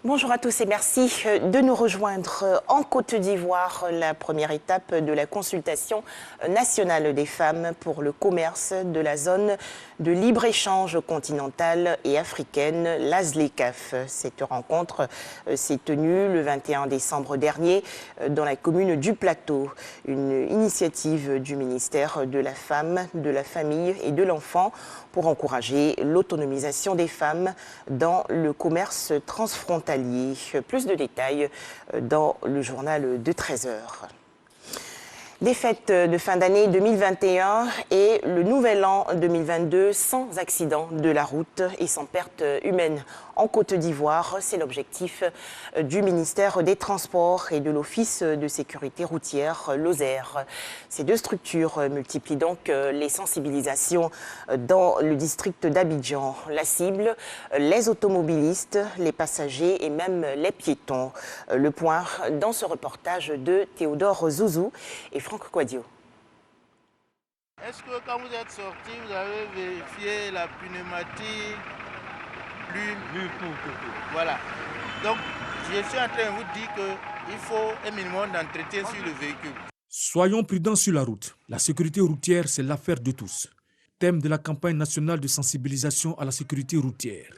Bonjour à tous et merci de nous rejoindre en Côte d'Ivoire, la première étape de la consultation nationale des femmes pour le commerce de la zone de libre-échange continentale et africaine, l'AZLECAF. Cette rencontre s'est tenue le 21 décembre dernier dans la commune du Plateau, une initiative du ministère de la Femme, de la Famille et de l'Enfant pour encourager l'autonomisation des femmes dans le commerce transfrontalier. Plus de détails dans le journal de 13h. Des fêtes de fin d'année 2021 et le nouvel an 2022 sans accident de la route et sans perte humaine en Côte d'Ivoire. C'est l'objectif du ministère des Transports et de l'Office de sécurité routière, l'OSER. Ces deux structures multiplient donc les sensibilisations dans le district d'Abidjan. La cible, les automobilistes, les passagers et même les piétons. Le point dans ce reportage de Théodore Zouzou et Franck Quadio. Est-ce que quand vous êtes sorti, vous avez vérifié la pneumatique? Voilà. Donc, je suis en train de vous dire qu'il faut un minimum d'entretien sur le véhicule. Soyons prudents sur la route. La sécurité routière, c'est l'affaire de tous. Thème de la campagne nationale de sensibilisation à la sécurité routière.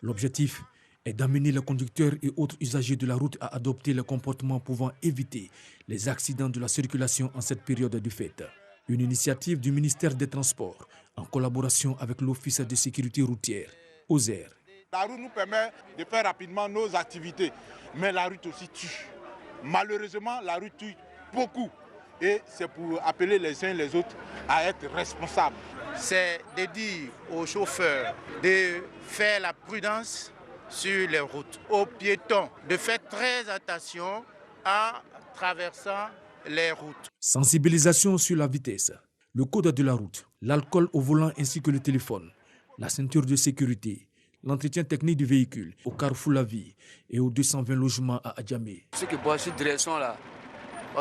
L'objectif est d'amener les conducteurs et autres usagers de la route à adopter les comportements pouvant éviter les accidents de la circulation en cette période de fête. Une initiative du ministère des Transports en collaboration avec l'Office de sécurité routière, OSER. La route nous permet de faire rapidement nos activités, mais la route aussi tue. Malheureusement, la route tue beaucoup et c'est pour appeler les uns et les autres à être responsables. C'est de dire aux chauffeurs de faire la prudence sur les routes, aux piétons de faire très attention en traversant les routes. Sensibilisation sur la vitesse, le code de la route, l'alcool au volant ainsi que le téléphone, la ceinture de sécurité, l'entretien technique du véhicule au carrefour La Vie et aux 220 logements à Adjamé. Ceux qui boivent cette direction-là,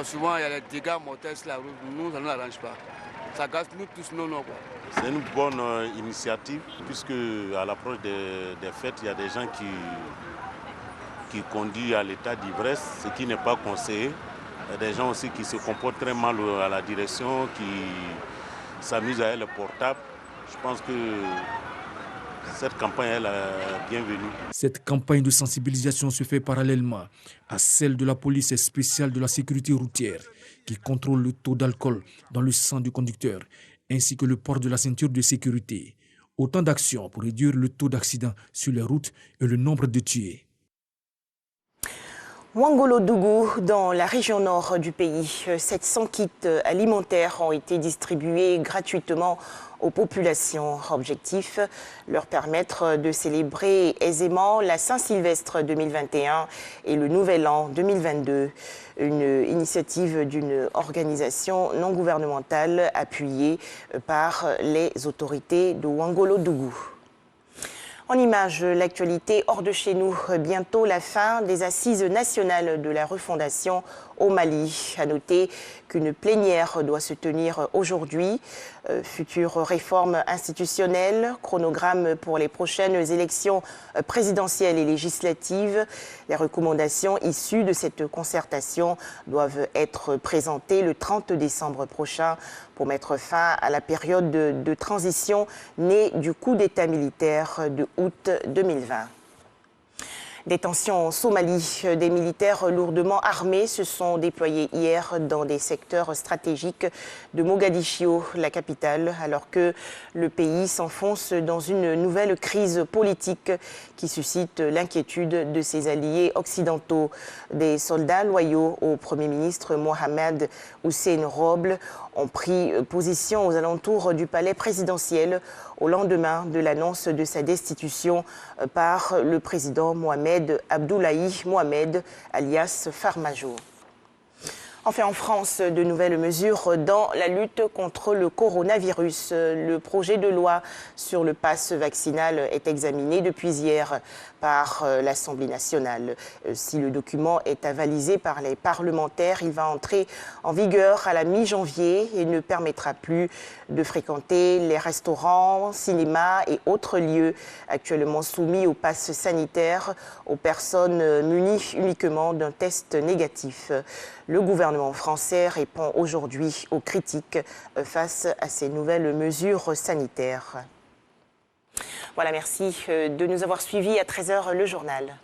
souvent il y a des dégâts mortels sur la route, nous ça ne nous arrange pas. Ça gâche nous tous non. C'est une bonne initiative puisque à l'approche des fêtes, il y a des gens qui conduisent à l'état d'ivresse, ce qui n'est pas conseillé. Il y a des gens aussi qui se comportent très mal à la direction, qui s'amusent à être portables. Je pense que cette campagne est la bienvenue. Cette campagne de sensibilisation se fait parallèlement à celle de la police spéciale de la sécurité routière qui contrôle le taux d'alcool dans le sang du conducteur ainsi que le port de la ceinture de sécurité. Autant d'actions pour réduire le taux d'accidents sur les routes et le nombre de tués. Ouangolo-Dougou, dans la région nord du pays, 700 kits alimentaires ont été distribués gratuitement aux populations. Objectif, leur permettre de célébrer aisément la Saint-Sylvestre 2021 et le Nouvel An 2022. Une initiative d'une organisation non gouvernementale appuyée par les autorités de Ouangolo-Dougou. En image, l'actualité hors de chez nous. Bientôt la fin des assises nationales de la refondation au Mali. À noter qu'une plénière doit se tenir aujourd'hui. Future réforme institutionnelle, chronogramme pour les prochaines élections présidentielles et législatives. Les recommandations issues de cette concertation doivent être présentées le 30 décembre prochain pour mettre fin à la période de transition née du coup d'État militaire de août 2020. Des tensions en Somalie, des militaires lourdement armés se sont déployés hier dans des secteurs stratégiques de Mogadiscio, la capitale, alors que le pays s'enfonce dans une nouvelle crise politique qui suscite l'inquiétude de ses alliés occidentaux. Des soldats loyaux au Premier ministre Mohamed Hussein Roble ont pris position aux alentours du palais présidentiel au lendemain de l'annonce de sa destitution par le président Mohamed Abdoulaye Mohamed, alias Farmajo. Enfin, en France, de nouvelles mesures dans la lutte contre le coronavirus. Le projet de loi sur le pass vaccinal est examiné depuis hier par l'Assemblée nationale. Si le document est avalisé par les parlementaires, il va entrer en vigueur à la mi-janvier et ne permettra plus de fréquenter les restaurants, cinémas et autres lieux actuellement soumis au pass sanitaire aux personnes munies uniquement d'un test négatif. Le gouvernement français répond aujourd'hui aux critiques face à ces nouvelles mesures sanitaires. Voilà, merci de nous avoir suivis. À 13h, le journal.